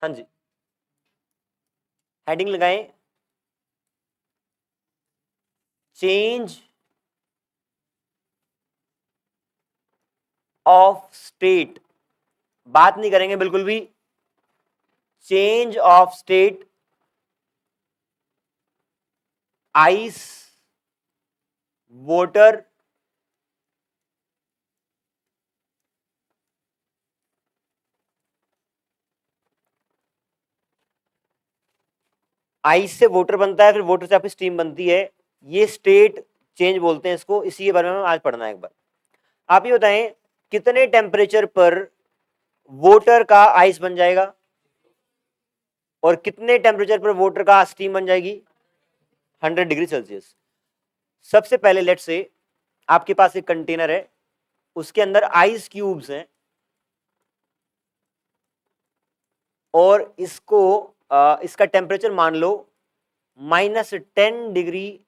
हाँ जी, हेडिंग लगाएं, change of state, बात नहीं करेंगे बिल्कुल भी, change of state ice voter ice से वोटर बनता है, फिर वोटर से आपकी स्टीम बनती है, ये स्टेट चेंज बोलते हैं इसको, इसी के बारे में आज पढ़ना है एक बार। आप ये बताएं कितने टेम्परेचर पर वोटर का आइस बन जाएगा और कितने टेम्परेचर पर वोटर का स्टीम बन जाएगी? 100 डिग्री सेल्सियस। सबसे पहले लेट्स से आपके पास एक कंटेनर है, उसके अंदर आइस क्यूब्स हैं और इसको इसका टेम्परेचर मान लो -10 डिग्री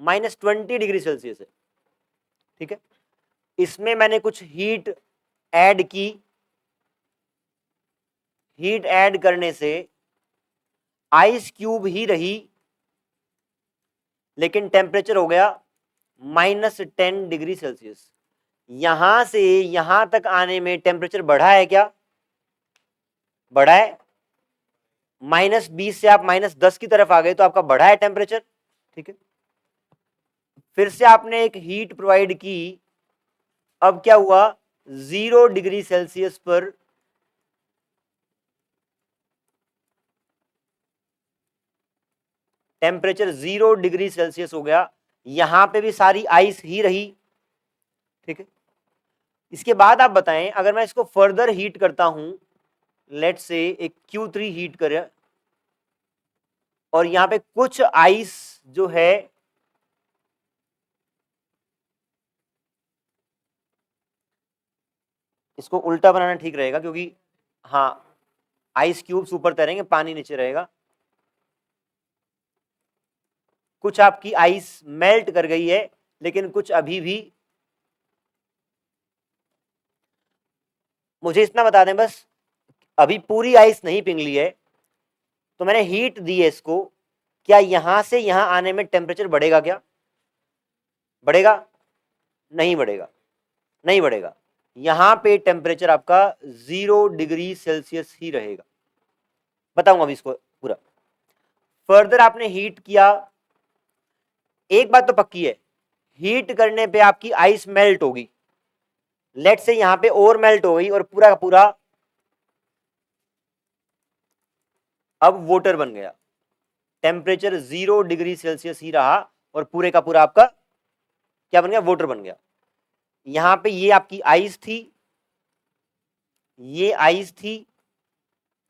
-20 डिग्री सेल्सियस है, ठीक है। इसमें मैंने कुछ हीट ऐड की, हीट ऐड करने से आइस क्यूब ही रही, लेकिन टेम्परेचर हो गया -10 डिग्री सेल्सियस। यहां से यहां तक आने में टेम्परेचर बढ़ा है क्या? बढ़ा है। -20 से आप -10 की तरफ आ गए तो आपका बढ़ा है टेम्परेचर, ठीक है। फिर से आपने एक हीट प्रोवाइड की, अब क्या हुआ? 0 डिग्री सेल्सियस पर टेम्परेचर 0 डिग्री सेल्सियस हो गया, यहां पे भी सारी आइस ही रही, ठीक है। इसके बाद आप बताएं अगर मैं इसको फर्दर हीट करता हूं, लेट से एक Q3 हीट करें और यहां पे कुछ आइस जो है इसको उल्टा बनाना ठीक रहेगा, क्योंकि हाँ आइस क्यूब्स ऊपर तैरेंगे, पानी नीचे रहेगा। कुछ आपकी आइस मेल्ट कर गई है, लेकिन कुछ अभी भी, मुझे इतना बता दें बस, अभी पूरी आइस नहीं पिघली है, तो मैंने हीट दी है इसको, क्या यहां से यहां आने में टेम्परेचर बढ़ेगा क्या? बढ़ेगा? नहीं बढ़ेगा, नहीं बढ़ेगा। यहां पे टेम्परेचर आपका 0 डिग्री सेल्सियस ही रहेगा। बताऊंगा अभी इसको पूरा। फर्दर आपने हीट किया, एक बात तो पक्की है, हीट करने पे आपकी आइस मेल्ट होगी, लेट से यहां पे और मेल्ट हो गई और पूरा का पूरा अब वोटर बन गया, टेम्परेचर 0 डिग्री सेल्सियस ही रहा और पूरे का पूरा आपका क्या बन गया? वोटर बन गया। यहां पे ये आपकी आइस थी, ये आइस थी,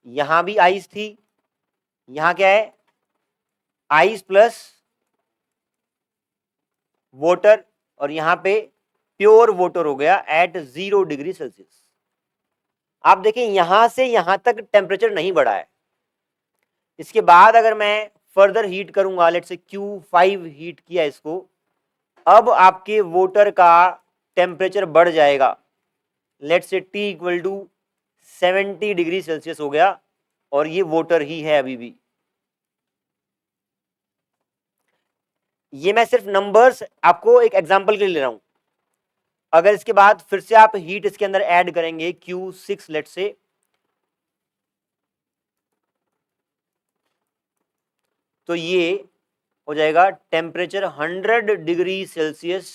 यहां भी आइस थी, यहां क्या है? आइस प्लस वोटर, और यहां पे प्योर वोटर हो गया एट 0 डिग्री सेल्सियस। आप देखें यहां से यहां तक टेम्परेचर नहीं बढ़ा है। इसके बाद अगर मैं फर्दर हीट करूंगा, लेट से Q5 हीट किया इसको, अब आपके वोटर का टेम्परेचर बढ़ जाएगा, let say T equal to 70 degree Celsius हो गया और ये वोटर ही है अभी भी। ये मैं सिर्फ नंबर्स आपको एक एग्जांपल के लिए ले रहा हूं। अगर इसके बाद फिर से आप हीट इसके अंदर ऐड करेंगे Q6 लेट से, तो ये हो जाएगा टेम्परेचर 100 डिग्री सेल्सियस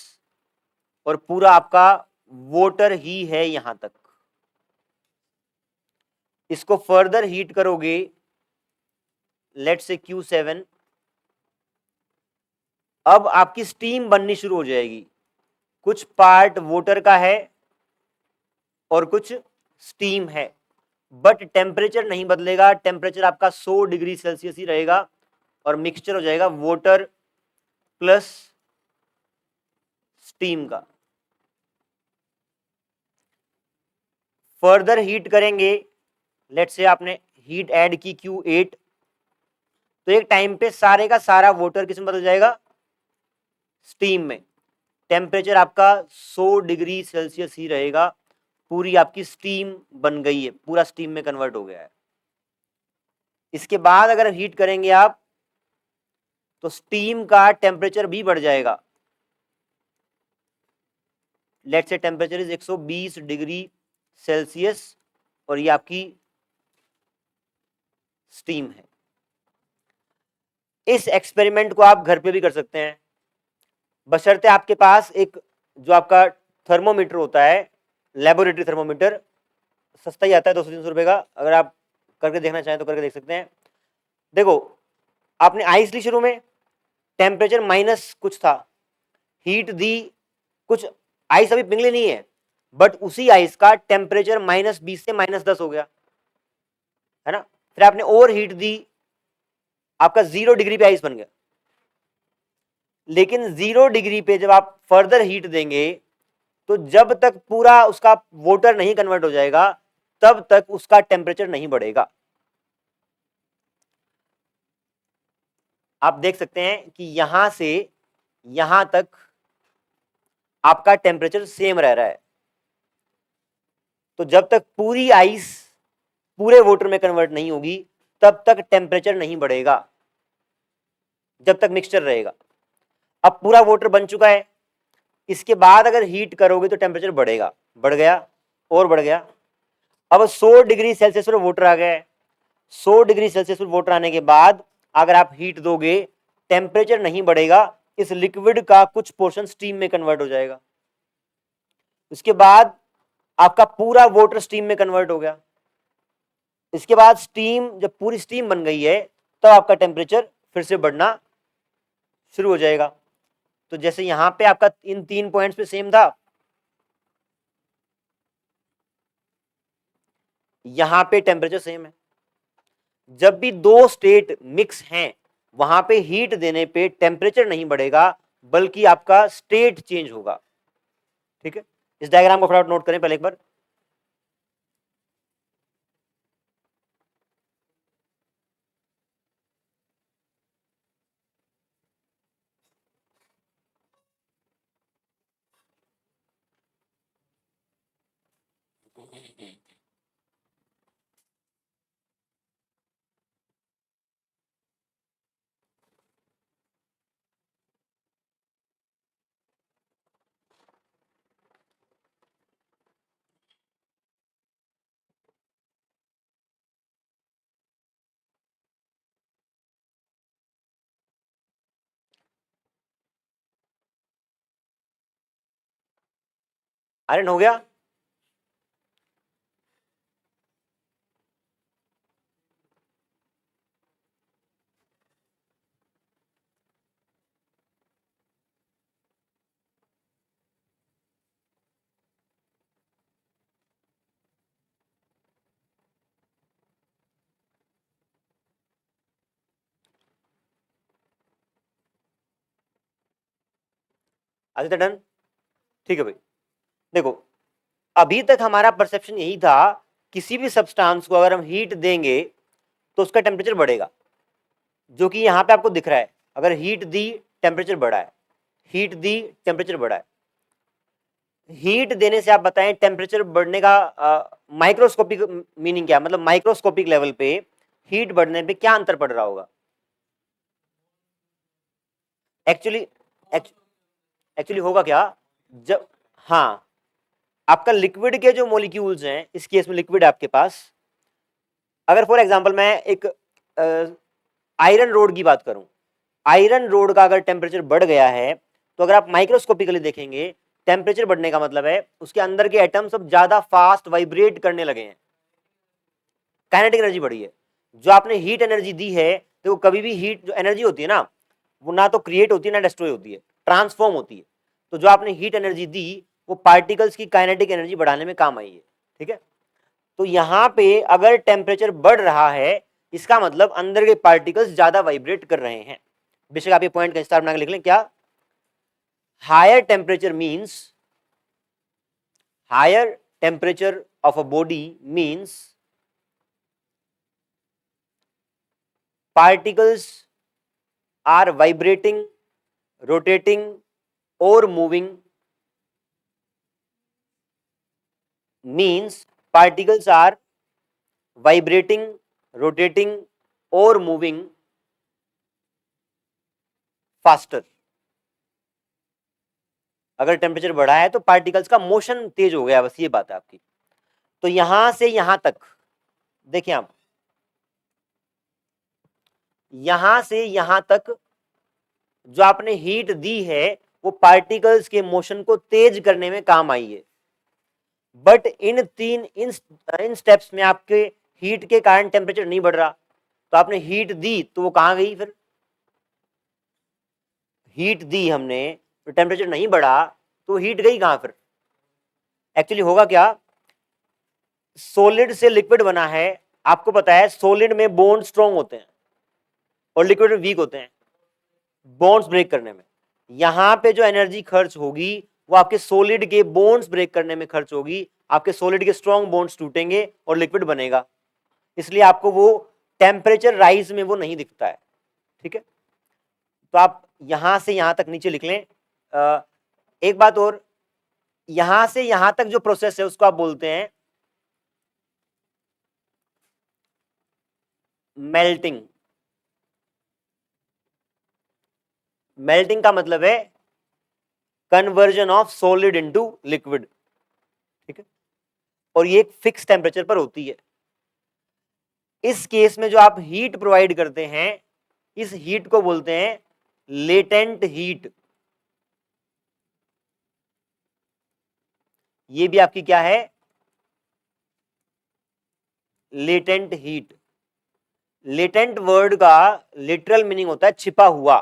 और पूरा आपका वोटर ही है यहां तक। इसको फर्दर हीट करोगे, लेट से Q7, अब आपकी स्टीम बननी शुरू हो जाएगी। कुछ पार्ट वोटर का है और कुछ स्टीम है, बट टेम्परेचर नहीं बदलेगा, टेम्परेचर आपका 100 डिग्री सेल्सियस ही रहेगा और मिक्सचर हो जाएगा वोटर प्लस स्टीम का। फर्दर हीट करेंगे, लेट से आपने हीट ऐड की Q8, तो एक टाइम पे सारे का सारा वोटर किसमें बदल जाएगा? स्टीम में। टेम्परेचर आपका 100 डिग्री सेल्सियस ही रहेगा, पूरी आपकी स्टीम बन गई है, पूरा स्टीम में कन्वर्ट हो गया है। इसके बाद अगर हीट करेंगे आप तो स्टीम का टेम्परेचर भी बढ़ जाएगा। Let's say temperature is 120 degree Celsius और ये आपकी स्टीम है। इस एक्सपेरिमेंट को आप घर पे भी कर सकते हैं, बशर्ते आपके पास एक जो आपका थर्मोमीटर होता है, लेबोरेटरी थर्मोमीटर, सस्ता ही आता है 200-300 रुपए का, अगर आप करके देखना चाहें तो करके देख सकते हैं। देखो आपने आइस ली, शुरू में टेम्परेचर माइनस कुछ था, हीट दी कुछ, आइस अभी पिघली नहीं है, बट उसी आइस का टेम्परेचर -20 से -10 हो गया, है ना। फिर आपने और हीट दी, आपका 0 डिग्री पे आइस बन गया। लेकिन 0 डिग्री पे जब आप फर्दर हीट देंगे तो जब तक पूरा उसका वाटर नहीं कन्वर्ट हो जाएगा तब तक उसका टेम्परेचर नहीं बढ़ेगा। आप देख सकते हैं कि यहां से यहां तक आपका टेम्परेचर सेम रह रहा है। तो जब तक पूरी आइस पूरे वाटर में कन्वर्ट नहीं होगी तब तक टेम्परेचर नहीं बढ़ेगा, जब तक मिक्सचर रहेगा। अब पूरा वाटर बन चुका है, इसके बाद अगर हीट करोगे तो टेम्परेचर बढ़ेगा, बढ़ गया और बढ़ गया। अब 100 डिग्री सेल्सियस पर वाटर आ गया है। 100 डिग्री सेल्सियस पर वाटर आने के बाद अगर आप हीट दोगे टेम्परेचर नहीं बढ़ेगा, इस लिक्विड का कुछ पोर्शन स्टीम में कन्वर्ट हो जाएगा। उसके बाद आपका पूरा वाटर स्टीम में कन्वर्ट हो गया। इसके बाद स्टीम, जब पूरी स्टीम बन गई है तब आपका टेम्परेचर फिर से बढ़ना शुरू हो जाएगा। तो जैसे यहां पे आपका इन 3 पॉइंट्स पे सेम था, यहां पे टेम्परेचर सेम है। जब भी दो स्टेट मिक्स हैं वहां पे हीट देने पे टेम्परेचर नहीं बढ़ेगा बल्कि आपका स्टेट चेंज होगा। ठीक है, इस डायग्राम को फटाफट नोट करें पहले एक बार। आयरन हो गया। आदित्य डन। ठीक है भाई, देखो अभी तक हमारा परसेप्शन यही था, किसी भी सब्सटेंस को अगर हम हीट देंगे तो उसका टेम्परेचर बढ़ेगा, जो कि यहां पे आपको दिख रहा है। अगर हीट दी टेम्परेचर बढ़ा है, हीट दी टेम्परेचर बढ़ा है। हीट देने से आप बताएं टेम्परेचर बढ़ने का माइक्रोस्कोपिक मीनिंग क्या, मतलब माइक्रोस्कोपिक लेवल पे हीट बढ़ने पे क्या अंतर पड़ रहा होगा। एक्चुअली एक्चुअली होगा क्या, जब, हाँ, आपका लिक्विड के जो मॉलिक्यूल्स हैं, इस केस में लिक्विड आपके पास, अगर फॉर एग्जांपल मैं एक आयरन रोड की बात करूं, आयरन रोड का अगर टेम्परेचर बढ़ गया है तो अगर आप माइक्रोस्कोपिकली देखेंगे टेम्परेचर बढ़ने का मतलब है उसके अंदर के एटम सब ज्यादा फास्ट वाइब्रेट करने लगे हैं, काइनेटिक एनर्जी बढ़ी है। जो आपने हीट एनर्जी दी है, तो कभी भी हीट जो एनर्जी होती है ना, वो ना तो क्रिएट होती है ना डिस्ट्रॉय होती है, ट्रांसफॉर्म होती है। तो जो आपने हीट एनर्जी दी वो पार्टिकल्स की काइनेटिक एनर्जी बढ़ाने में काम आई है। ठीक है, तो यहां पे अगर टेम्परेचर बढ़ रहा है इसका मतलब अंदर के पार्टिकल्स ज्यादा वाइब्रेट कर रहे हैं। बेशक आप ये पॉइंट का विस्तार बना के लिख लें, क्या higher temperature means, higher temperature of a body means particles are vibrating, rotating or moving, means particles are vibrating, rotating और मूविंग फास्टर। अगर टेम्परेचर बढ़ा है तो पार्टिकल्स का मोशन तेज हो गया, बस ये बात है आपकी। तो यहां से यहां तक देखिए आप, यहां से यहां तक जो आपने हीट दी है वो पार्टिकल्स के मोशन को तेज करने में काम आई है। बट इन स्टेप्स में आपके हीट के कारण टेम्परेचर नहीं बढ़ रहा। तो आपने हीट दी तो वो कहां गई? फिर हीट दी हमने तो टेम्परेचर नहीं बढ़ा, तो हीट गई कहां फिर? एक्चुअली होगा क्या, सॉलिड से लिक्विड बना है, आपको पता है सॉलिड में बॉन्ड स्ट्रॉन्ग होते हैं और लिक्विड में वीक होते हैं बॉन्ड्स ब्रेक करने में। यहां पे जो एनर्जी खर्च होगी वो आपके सॉलिड के बॉन्ड्स ब्रेक करने में खर्च होगी, आपके सॉलिड के स्ट्रॉन्ग बॉन्ड्स टूटेंगे और लिक्विड बनेगा। इसलिए आपको वो टेम्परेचर राइज में वो नहीं दिखता है। ठीक है, तो आप यहां से यहां तक नीचे लिख लें। एक बात और, यहां से यहां तक जो प्रोसेस है उसको आप बोलते हैं मेल्टिंग। मेल्टिंग का मतलब है conversion of solid into liquid. ठीक है, और ये एक फिक्स टेम्परेचर पर होती है। इस केस में जो आप हीट प्रोवाइड करते हैं, इस हीट को बोलते हैं लेटेंट हीट। ये भी आपकी क्या है? Latent heat. लेटेंट वर्ड का लिटरल मीनिंग होता है छिपा हुआ।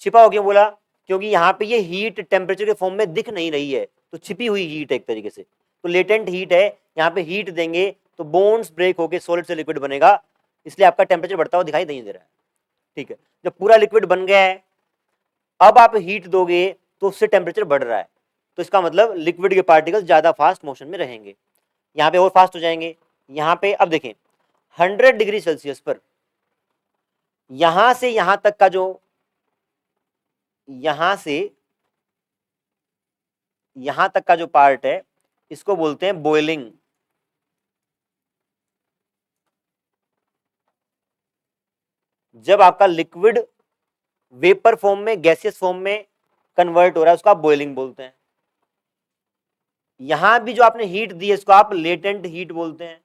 छिपा हो क्यों बोला? क्योंकि यहां पे ये हीट टेम्परेचर के फॉर्म में दिख नहीं रही है, तो छिपी हुई हीट है एक तरीके से। तो लेटेंट हीट है, यहां पे हीट देंगे तो बोन्स ब्रेक होके सॉलिड से लिक्विड बनेगा, इसलिए आपका टेम्परेचर बढ़ता हुआ दिखाई नहीं दे रहा है। ठीक है, जब पूरा लिक्विड बन गया है, अब आप हीट दोगे तो उससे टेम्परेचर बढ़ रहा है, तो इसका मतलब लिक्विड के पार्टिकल्स ज्यादा फास्ट मोशन में रहेंगे, यहाँ पे और फास्ट हो जाएंगे। यहाँ पे अब देखें 100 डिग्री सेल्सियस पर यहां से यहां तक का जो, यहां से यहां तक का जो पार्ट है इसको बोलते हैं बॉइलिंग। जब आपका लिक्विड वेपर फॉर्म में, गैसियस फॉर्म में कन्वर्ट हो रहा है उसको आप बॉइलिंग बोलते हैं। यहां भी जो आपने हीट दी है इसको आप लेटेंट हीट बोलते हैं।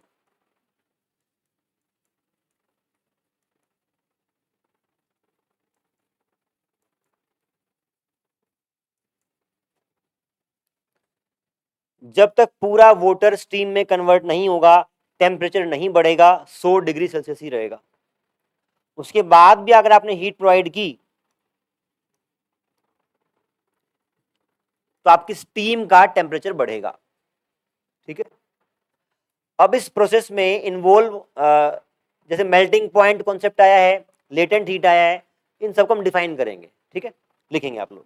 जब तक पूरा वाटर स्टीम में कन्वर्ट नहीं होगा टेम्परेचर नहीं बढ़ेगा, 100 डिग्री सेल्सियस ही रहेगा। उसके बाद भी अगर आपने हीट प्रोवाइड की तो आपकी स्टीम का टेम्परेचर बढ़ेगा। ठीक है, अब इस प्रोसेस में इन्वॉल्व जैसे मेल्टिंग पॉइंट कॉन्सेप्ट आया है, लेटेंट हीट आया है, इन सबको हम डिफाइन करेंगे। ठीक है, लिखेंगे आप लोग।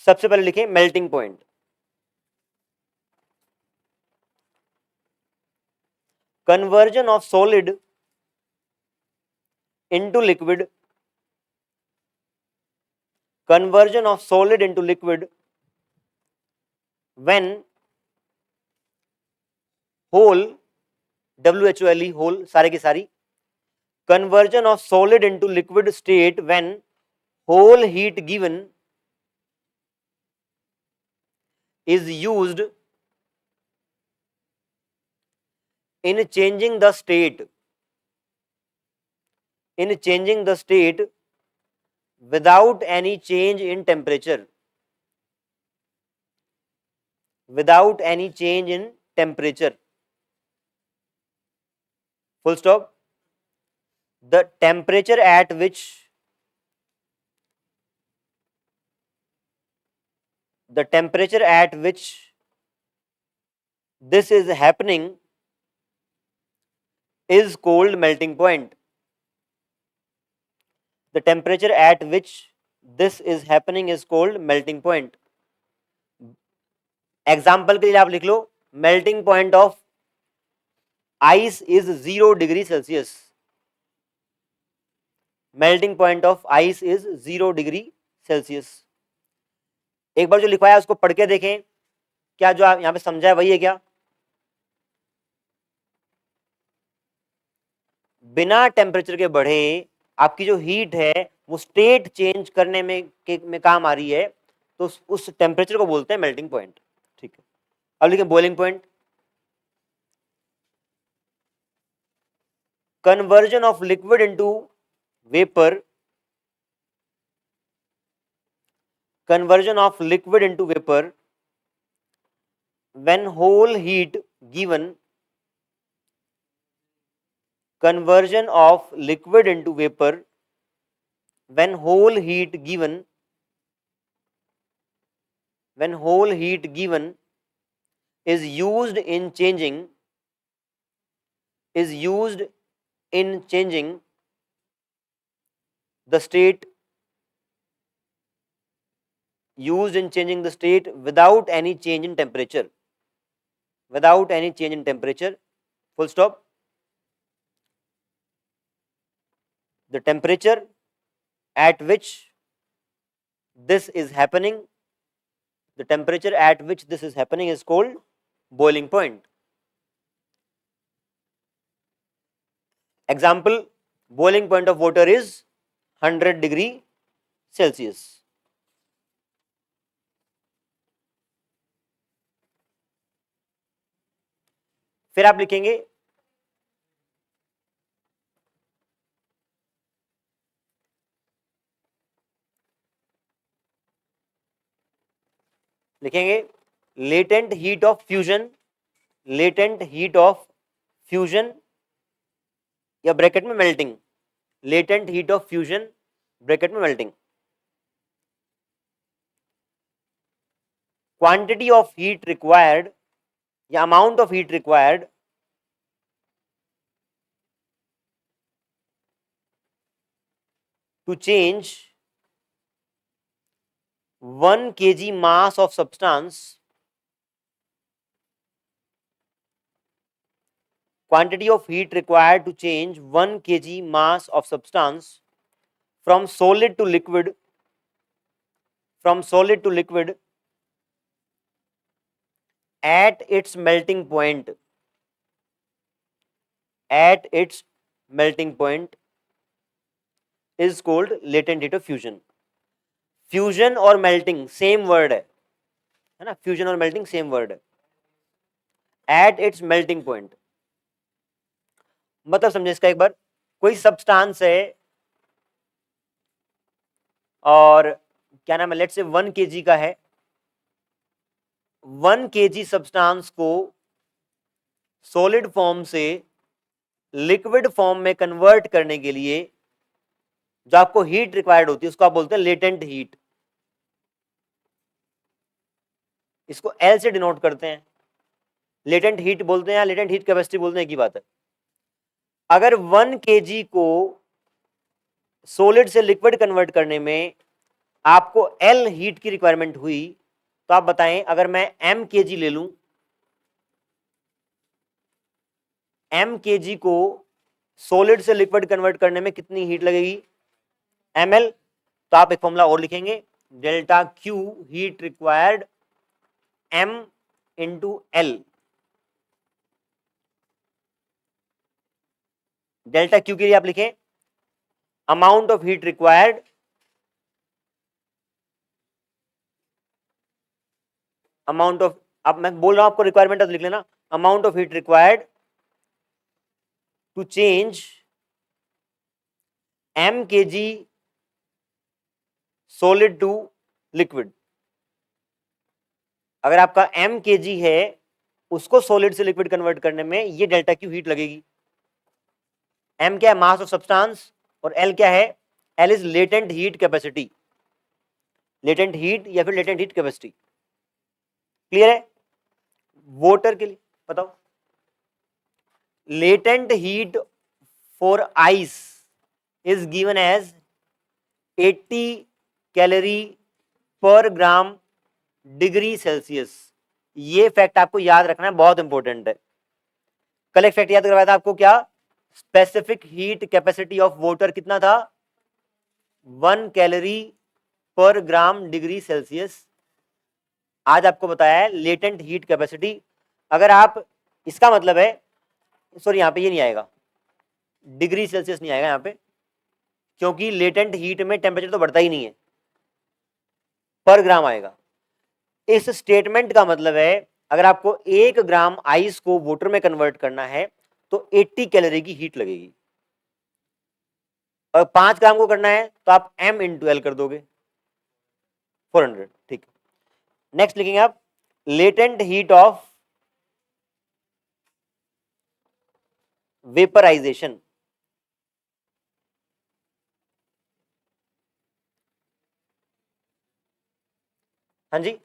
सबसे पहले लिखें melting point. Conversion of solid into liquid, conversion of solid into liquid when whole, WHOLE whole, सारे की सारी, conversion of solid into liquid state when whole heat given is used in changing the state, in changing the state without any change in temperature, without any change in temperature, full stop. The temperature at which, the temperature at which this is happening is called melting point. The temperature at which this is happening is called melting point. Example के लिए आप लिख लो, melting point of ice is 0 degree Celsius. Melting point of ice is 0 degree Celsius. एक बार जो लिखवाया उसको पढ़ के देखें। क्या जो आप यहां पे समझा है वही है क्या? बिना टेम्परेचर के बढ़े आपकी जो हीट है वो स्टेट चेंज करने में काम आ रही है, तो उस टेम्परेचर को बोलते हैं मेल्टिंग पॉइंट। ठीक है, अब लिखें boiling point. Conversion of liquid into vapour, conversion of liquid into vapor when whole heat given, conversion of liquid into vapor when whole heat given, when whole heat given is used in changing, is used in changing the state, used in changing the state without any change in temperature, without any change in temperature, full stop. The temperature at which this is happening, the temperature at which this is happening is called boiling point. Example, boiling point of water is 100 degree Celsius. फिर आप लिखेंगे latent heat of fusion, latent heat of fusion या bracket में melting, latent heat of fusion bracket में melting. Quantity of heat required या amount of heat required to change 1 kg mass of substance, quantity of heat required to change 1 kg mass of substance from solid to liquid, from solid to liquid at its melting point, at its melting point is called latent heat of fusion. Fusion और melting same word है ना, fusion और melting same word है। At its melting point मतलब समझे इसका एक बार, कोई सब्सटेंस है और क्या नाम है, लेट्स से 1 kg का है, 1 kg सब्सटेंस को सॉलिड फॉर्म से लिक्विड फॉर्म में कन्वर्ट करने के लिए जो आपको हीट रिक्वायर्ड होती है उसको आप बोलते हैं लेटेंट हीट। इसको एल से डिनोट करते हैं, लेटेंट हीट बोलते हैं या लेटेंट हीट कैपेसिटी बोलते हैं, एक ही बात है। अगर 1 kg को सॉलिड से लिक्विड कन्वर्ट करने में आपको एल हीट की रिक्वायरमेंट हुई, तो आप बताएं अगर मैं m kg ले लूं, m kg को सॉलिड से लिक्विड कन्वर्ट करने में कितनी हीट लगेगी, ml। तो आप एक फॉर्मूला और लिखेंगे, delta Q heat required m into l. Delta Q के लिए आप लिखें amount of heat required, amount of, अब मैं बोल रहा हूं आपको रिक्वायरमेंट लिख लेना, amount of heat required to change m kg solid to liquid. अगर आपका m kg है उसको सॉलिड से लिक्विड कन्वर्ट करने में ये डेल्टा Q हीट लगेगी। m क्या है, मास ऑफ सब्सटेंस, और l क्या है, l is latent heat capacity, latent heat या फिर लेटेंट हीट कैपेसिटी। क्लियर है? वाटर के लिए बताओ, latent heat for ice is given as 80 calorie per gram degree Celsius. ये फैक्ट आपको याद रखना है, बहुत इंपॉर्टेंट है। कल एक फैक्ट याद करवाया था आपको, क्या specific heat capacity of water कितना था, 1 calorie per gram degree Celsius. आज आपको बताया है लेटेंट हीट कैपेसिटी। अगर आप, इसका मतलब है, सॉरी यहाँ पे ये नहीं आएगा, डिग्री सेल्सियस नहीं आएगा यहाँ पे, क्योंकि लेटेंट हीट में टेम्परेचर तो बढ़ता ही नहीं है, पर ग्राम आएगा। इस स्टेटमेंट का मतलब है अगर आपको 1 ग्राम आइस को वाटर में कन्वर्ट करना है तो 80 कैलोरी की हीट लगेगी, और 5 ग्राम को करना है तो आप m इंटू एल कर दोगे, 400। ठीक, नेक्स्ट लिखेंगे आप लेटेंट हीट ऑफ वेपराइजेशन। हाँ जी,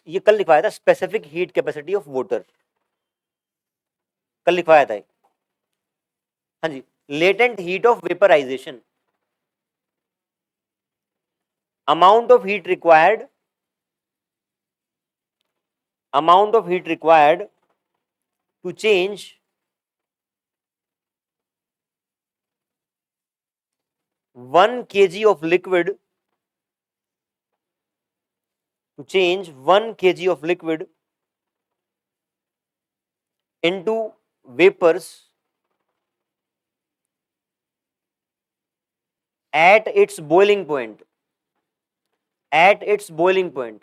ये कल लिखवाया था specific heat capacity of water, कल लिखवाया था। हाँ जी, latent heat of vaporisation, amount of heat required, amount of heat required to change 1 kg of liquid, to change 1 kg of liquid into vapors at its boiling point, at its boiling point,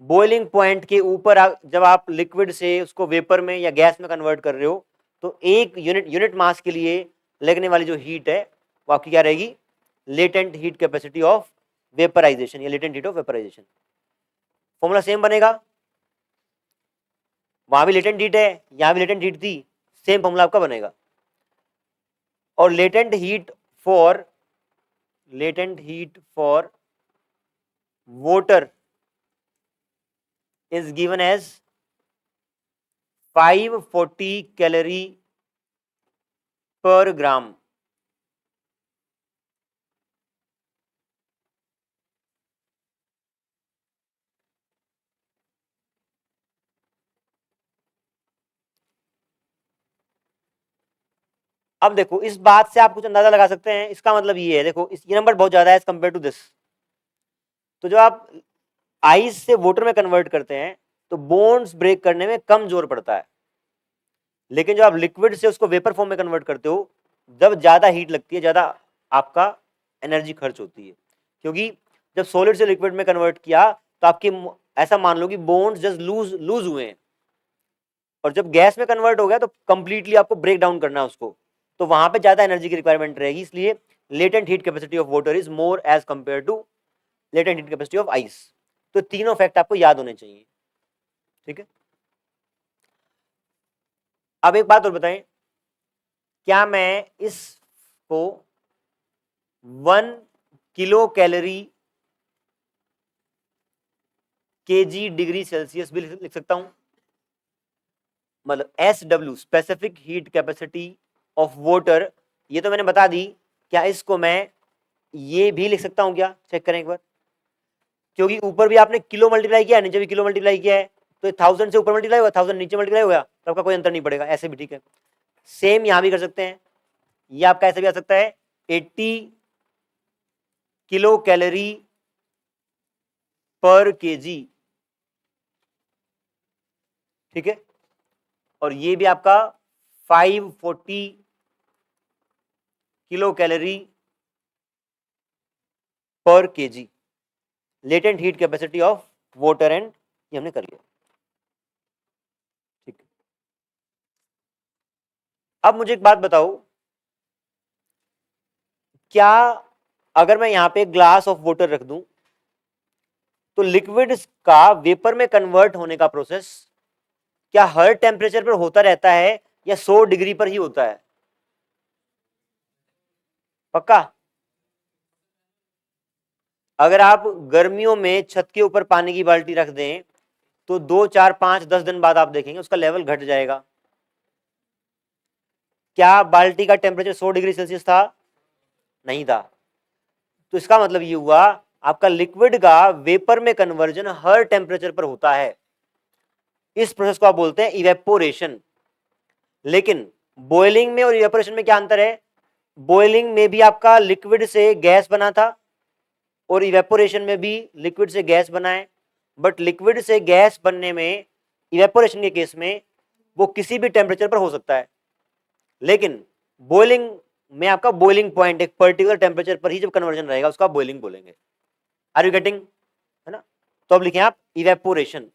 boiling point के ऊपर जब आप liquid से उसको vapour में या gas में convert कर रहे हो तो एक यूनिट मास के लिए लगने वाली जो हीट है वो आपकी क्या रहेगी, latent heat capacity of vaporisation या latent heat of vaporisation. Formula same बनेगा, वहां भी लेटेंट हीट है, यहां भी लेटेंट हीट थी, सेम फॉर्मूला आपका बनेगा। और latent heat for water is given as 540 calorie per gram. अब देखो इस बात से आप कुछ अंदाजा लगा सकते हैं, इसका मतलब ये है, देखो ये नंबर बहुत ज्यादा है एज कंपेयर टू दिस। तो जब आप आइस से वाटर में कन्वर्ट करते हैं तो बोन्स ब्रेक करने में कम जोर पड़ता है, लेकिन जब आप लिक्विड से उसको वेपर फॉर्म में कन्वर्ट करते हो जब ज्यादा हीट लगती है, ज्यादा आपका एनर्जी खर्च होती है, क्योंकि जब सॉलिड से लिक्विड में कन्वर्ट किया तो आपकी, ऐसा मान लो कि बोन्स जस्ट लूज हुए हैं, और जब गैस में कन्वर्ट हो गया तो कंप्लीटली आपको ब्रेक डाउन करना है उसको, तो वहां पे ज्यादा एनर्जी की रिक्वायरमेंट रहेगी, इसलिए latent heat capacity of water is more as compare to latent heat capacity of ice. तो तीनों फैक्ट आपको याद होने चाहिए, ठीक है। अब एक बात और बताएं, क्या मैं इसको 1 kilo calorie KG degree Celsius भी लिख सकता हूं, मतलब SW specific heat capacity of water, ये तो मैंने बता दी, क्या इसको मैं ये भी लिख सकता हूं क्या, चेक करें एक बार, क्योंकि ऊपर भी आपने किलो मल्टीप्लाई किया है, नीचे भी किलो मल्टीप्लाई किया है, तो 1000 से ऊपर मल्टीप्लाई हुआ, 1000 नीचे मल्टीप्लाई हो गया, तो आपका कोई अंतर नहीं पड़ेगा, ऐसे भी ठीक है। सेम यहां भी कर सकते हैं, ये आपका ऐसे भी आ सकता है 80 किलो कैलोरी पर केजी, ठीक है, और ये भी आपका 540 किलो कैलोरी पर KG, latent heat capacity of water, and ये हमने कर लिया, ठीक। अब मुझे एक बात बताओ, क्या अगर मैं यहां पे ग्लास ऑफ वाटर रख दूं तो लिक्विड का वेपर में कन्वर्ट होने का प्रोसेस क्या हर टेम्परेचर पर होता रहता है या 100 डिग्री पर ही होता है, पक्का? अगर आप गर्मियों में छत के ऊपर पानी की बाल्टी रख दें तो 2, 4, 5, 10 दिन बाद आप देखेंगे उसका लेवल घट जाएगा। क्या बाल्टी का टेम्परेचर 100 डिग्री सेल्सियस था? नहीं था। तो इसका मतलब ये हुआ आपका लिक्विड का वेपर में कन्वर्जन हर टेम्परेचर पर होता है, इस प्रोसेस को आप बोलते हैं इवेपोरेशन। लेकिन बॉइलिंग में और इवेपोरेशन में क्या अंतर है? बॉइलिंग में भी आपका लिक्विड से गैस बना था और इवेपोरेशन में भी लिक्विड से गैस बना है, बट लिक्विड से गैस बनने में, इवेपोरेशन के केस में, वो किसी भी टेम्परेचर पर हो सकता है, लेकिन बॉइलिंग में आपका बॉइलिंग पॉइंट एक पर्टिकुलर टेम्परेचर पर ही जब कन्वर्जन रहेगा उसको आप बॉइलिंग बोलेंगे। Are you getting? है ना? तो अब लिखें आप evaporation.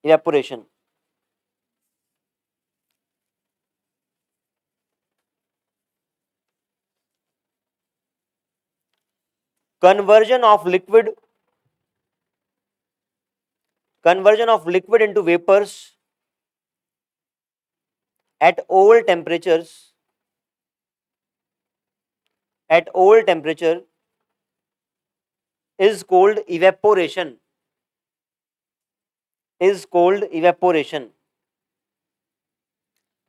Evaporation conversion of liquid into vapors at all temperatures is called evaporation.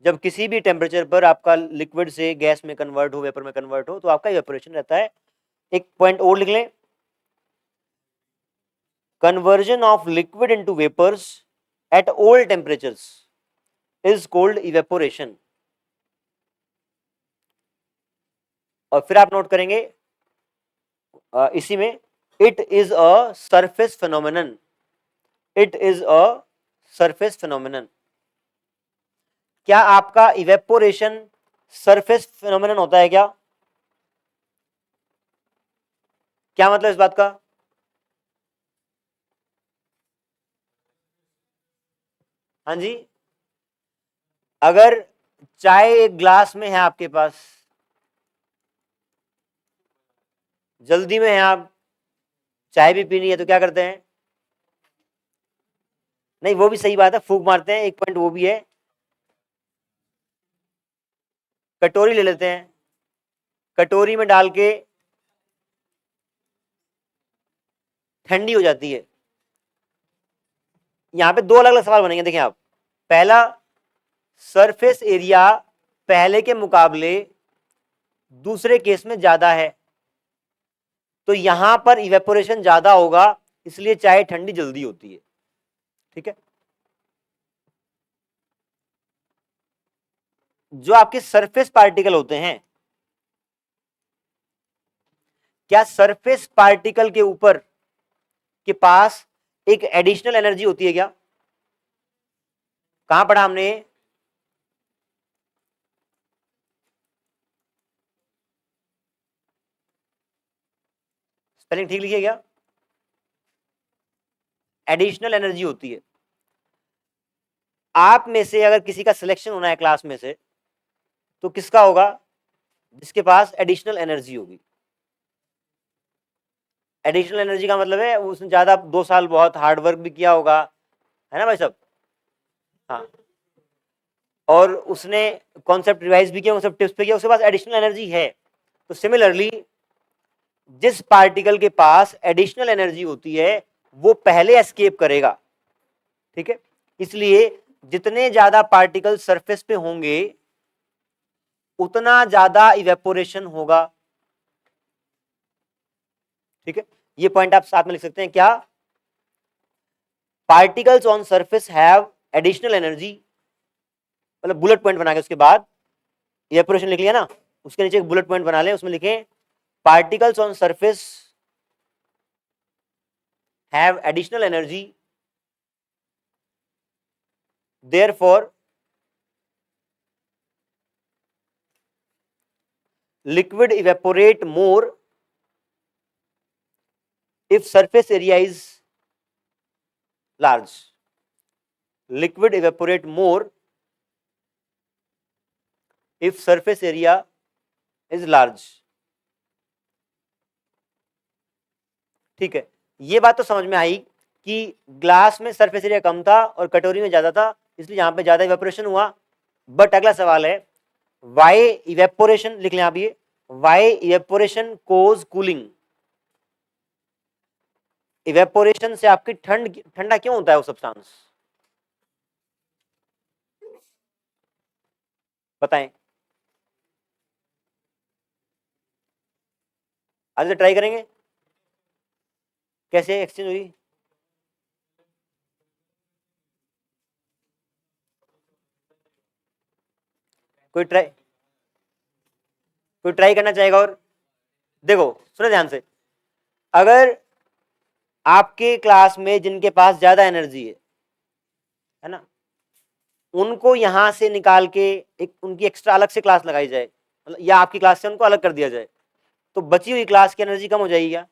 जब किसी भी टेम्परेचर पर आपका लिक्विड से गैस में कन्वर्ट हो, वेपर में कन्वर्ट हो, तो आपका इवेपोरेशन रहता है। एक पॉइंट और लिख लें, conversion of liquid into vapours at all temperatures is called evaporation. और फिर आप नोट करेंगे इसी में, it is a surface phenomenon. It is a surface phenomenon. क्या आपका इवेपोरेशन सरफेस फिनोमेनन होता है क्या? क्या मतलब इस बात का? हाँ जी, अगर चाय एक ग्लास में है आपके पास, जल्दी में है, आप चाय भी पीनी है, तो क्या करते हैं? नहीं, वो भी सही बात है, फूंक मारते हैं, एक पॉइंट वो भी है। कटोरी ले लेते हैं, कटोरी में डाल के ठंडी हो जाती है। यहां पे दो अलग अलग सवाल बनेंगे, देखें आप। पहला, सरफेस एरिया पहले के मुकाबले दूसरे केस में ज्यादा है, तो यहां पर इवेपोरेशन ज्यादा होगा, इसलिए चाय ठंडी जल्दी होती है। ठीक है? जो आपके सरफेस पार्टिकल होते हैं, क्या सरफेस पार्टिकल के ऊपर के पास एक एडिशनल एनर्जी होती है क्या? कहां पढ़ा हमने? स्पेलिंग ठीक लिखिए क्या? एडिशनल एनर्जी होती है। आप में से अगर किसी का सिलेक्शन होना है क्लास में से, तो किसका होगा? जिसके पास एडिशनल एनर्जी होगी। एडिशनल एनर्जी का मतलब है उसने ज्यादा 2 साल बहुत हार्ड वर्क भी किया होगा, है ना भाई सब? हाँ, और उसने कॉन्सेप्ट रिवाइज भी किया, कॉन्सेप्ट टिप्स पे किया, उसके पास एडिशनल एनर्जी है। तो सिमिलरली, जिस पार्टिकल के पास एडिशनल एनर्जी होती है वो पहले एस्केप करेगा। ठीक है? इसलिए जितने ज्यादा पार्टिकल सरफेस पे होंगे उतना ज्यादा इवेपोरेशन होगा। ठीक है? ये पॉइंट आप साथ में लिख सकते हैं क्या? Particles on surface have additional energy, मतलब बुलेट पॉइंट बना के उसके बाद इवेपोरेशन लिख लिया ना, उसके नीचे एक बुलेट पॉइंट बना लें, उसमें लिखें particles on surface have additional energy, therefore liquid evaporate more if surface area is large. Liquid evaporate more if surface area is large. ठीक है? ये बात तो समझ में आई कि ग्लास में सरफेस एरिया कम था और कटोरी में ज्यादा था, इसलिए यहां पे ज्यादा इवेपोरेशन हुआ। बट अगला सवाल है, वाई इवेपोरेशन, लिख लें आप ये, वाई इवेपोरेशन कोज कूलिंग। इवेपोरेशन से आपकी ठंडा क्यों होता है वो सब्सटेंस? बताएं। आज से ट्राई करेंगे कैसे एक्सचेंज हुई। कोई ट्राई करना चाहेगा? और देखो, सुनो ध्यान से, अगर आपके क्लास में जिनके पास ज्यादा एनर्जी है ना, उनको यहां से निकाल के एक उनकी एक्स्ट्रा अलग से क्लास लगाई जाए, मतलब या आपकी क्लास से उनको अलग कर दिया जाए, तो बची हुई क्लास की एनर्जी कम हो जाएगी क्या?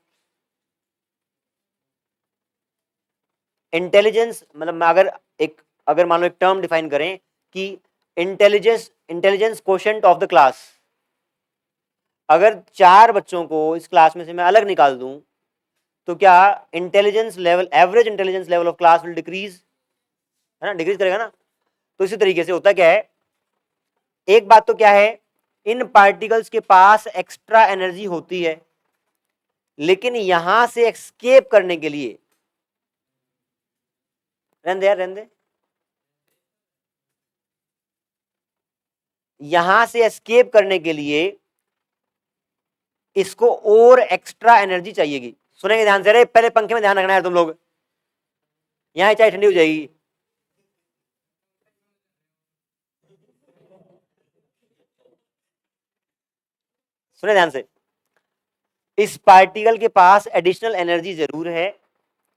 इंटेलिजेंस मतलब अगर मान लो एक टर्म डिफाइन करें कि intelligence quotient of the class, अगर 4 बच्चों को इस क्लास में से मैं अलग निकाल दूं तो क्या intelligence level, average intelligence level of class will decrease, है ना, डिक्रीज करेगा ना। तो इसी तरीके से होता क्या है, एक बात तो क्या है, इन पार्टिकल्स के पास एक्स्ट्रा एनर्जी होती है, लेकिन यहां से एस्केप करने के लिए, रहने दे यार रहने दे, यहां से एस्केप करने के लिए इसको और एक्स्ट्रा एनर्जी चाहिएगी। सुनेंगे ध्यान से, अरे पहले पंखे में ध्यान रखना है तुम लोग, यहां चाय ठंडी हो जाएगी। सुने ध्यान से, इस पार्टिकल के पास एडिशनल एनर्जी जरूर है,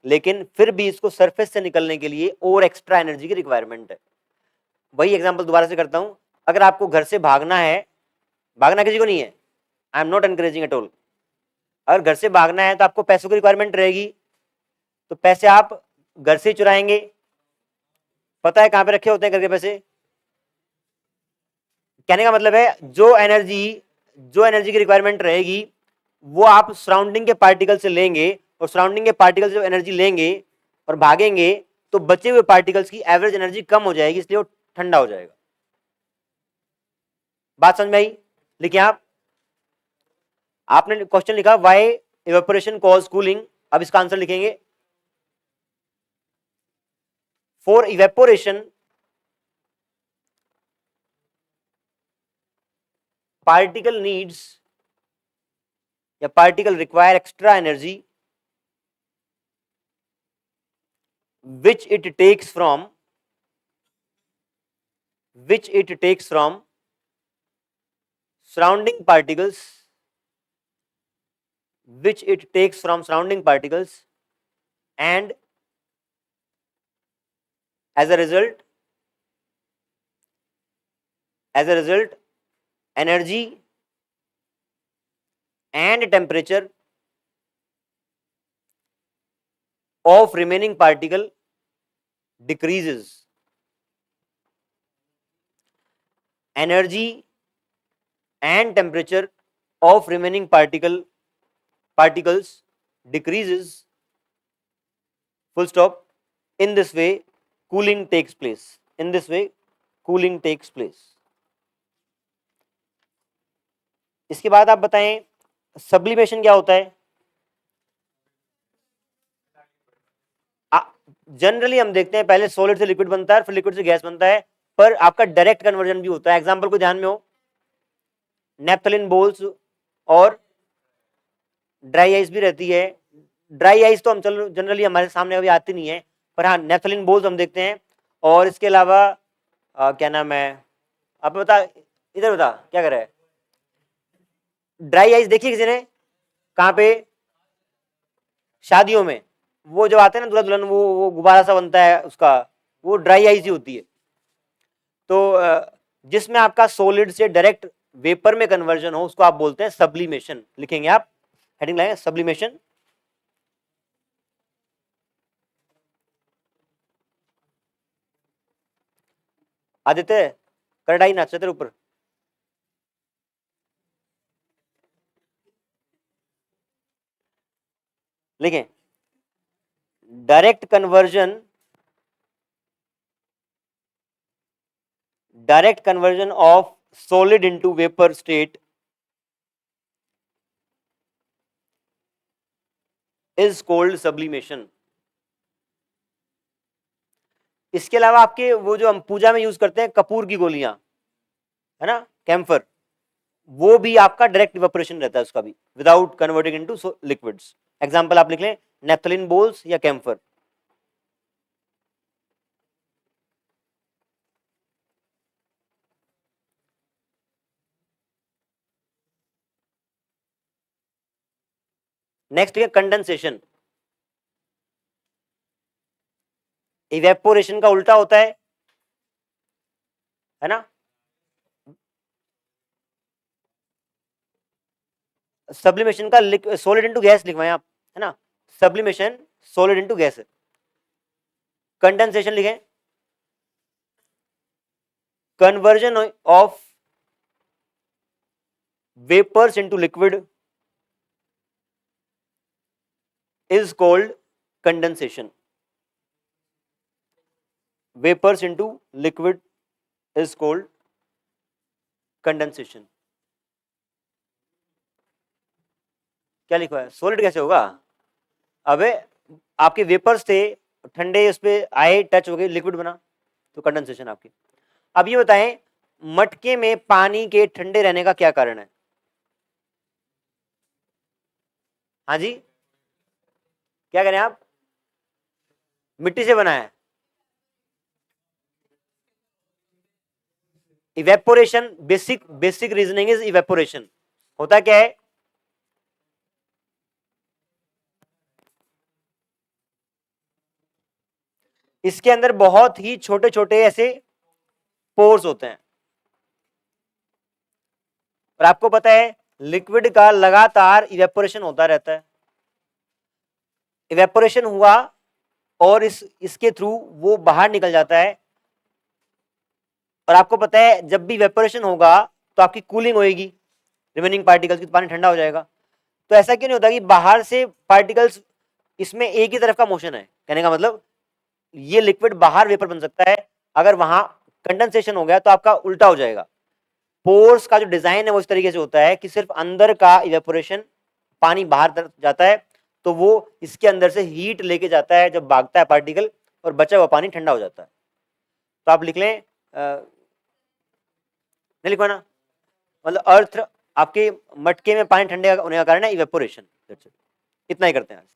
लेकिन फिर भी इसको सरफेस से निकलने के लिए और एक्स्ट्रा एनर्जी की रिक्वायरमेंट है। वही एग्जांपल दोबारा से करता हूं, अगर आपको घर से भागना है, भागना किसी को नहीं है, I am not encouraging at all, अगर घर से भागना है तो आपको पैसों की रिक्वायरमेंट रहेगी, तो पैसे आप घर से चुराएंगे। पता है कहां पे रखे होते हैं घर के पैसे? कहने का मतलब है जो एनर्जी की रिक्वायरमेंट रहेगी वो आप सराउंडिंग के पार्टिकल से लेंगे, और सराउंडिंग के पार्टिकल से एनर्जी लेंगे और भागेंगे, तो बचे हुए पार्टिकल्स की एवरेज एनर्जी कम हो जाएगी, इसलिए वो ठंडा हो जाएगा। बात समझ में आई? लिखिए आपने क्वेश्चन लिखा व्हाई इवेपोरेशन कॉज कूलिंग, अब इसका आंसर लिखेंगे, फॉर इवेपोरेशन पार्टिकल नीड्स या particle require extra energy which it takes from surrounding particles, and as a result energy and temperature of remaining particle decreases. Energy and temperature of remaining particles decreases, full stop. In this way cooling takes place. इसके बाद आप बताएं sublimation क्या होता है? Generally हम देखते हैं पहले सॉलिड से लिक्विड बनता है, फिर लिक्विड से गैस बनता है, पर आपका डायरेक्ट कन्वर्जन भी होता है। एग्जांपल को ध्यान में हो, नेप्थलीन बोल्स और ड्राई आइस भी रहती है। ड्राई आइस तो हम चलो जनरली हमारे सामने अभी आती नहीं है, पर हाँ नेप्थलीन बोल्स हम देखते हैं। और इसके अलावा क्या नाम है, आप बता, इधर बता क्या कर रहा है? ड्राई आइस देखिए किसी ने? कहाँ पे? शादियों में वो जब आते हैं ना दूल्हा दुल्हन, वो गुब्बारा सा बनता है उसका, वो ड्राई आइस ही होती है। तो जिसमें आपका सॉलिड से डायरेक्ट वेपर में कन्वर्जन हो उसको आप बोलते हैं सब्लिमेशन। लिखेंगे आप, हेडिंग लाएंगे सब्लिमेशन। आदित्य करडाई नाचते तेरे ऊपर। लिखें direct conversion of solid into vapour state is called sublimation. इसके अलावा आपके वो जो हम पूजा में यूज करते हैं कपूर की गोलियां, है ना, कैम्फर, वो भी आपका डायरेक्ट इवेपोरेशन रहता है उसका भी, without converting into liquids. Example आप लिख लें नेप्थलीन बोल्स या कैम्फर। नेक्स्ट है कंडेंसेशन। इवेपोरेशन का उल्टा होता है ना? सब्लिमेशन का सॉलिड इनटू गैस लिखवाएं आप, है ना? Sublimation solid into gas. Condensation लिखें, conversion of vapours into liquid is called condensation. Vapors into liquid is called condensation. क्या लिखा है? सॉलिड कैसे होगा? अबे आपके वेपर्स थे, ठंडे उस पे आए, टच हो गए, लिक्विड बना, तो कंडेंसेशन आपकी। अब ये बताएं, मटके में पानी के ठंडे रहने का क्या कारण है? हाँ जी, क्या करें आप? मिट्टी से बना है। Evaporation, basic reasoning is evaporation. होता क्या है? इसके अंदर बहुत ही छोटे छोटे ऐसे पोर्स होते हैं, और आपको पता है लिक्विड का लगातार इवेपोरेशन होता रहता है। इवेपोरेशन हुआ और इसके थ्रू वो बाहर निकल जाता है, और आपको पता है जब भी इवेपोरेशन होगा तो आपकी कूलिंग होएगी, रिमेनिंग पार्टिकल्स की, तो पानी ठंडा हो जाएगा। तो ऐसा क्यों नहीं होता कि बाहर से पार्टिकल्स, इसमें एक ही तरफ का मोशन है, कहने का मतलब ये लिक्विड बाहर वेपर बन सकता है, अगर वहां कंडेंसेशन हो गया तो आपका उल्टा हो जाएगा। पोर्स का जो डिजाइन है वो इस तरीके से होता है कि सिर्फ अंदर का इवेपोरेशन, पानी बाहर तरफ जाता है, तो वो इसके अंदर से हीट लेके जाता है जब भागता है पार्टिकल, और बचा हुआ पानी ठंडा हो जाता है। तो आप लिख लें, नहीं लिखवाना, मतलब अर्थ, आपके मटके में पानी ठंडे होने का कारण है इवेपोरेशन। इतना ही करते हैं आज।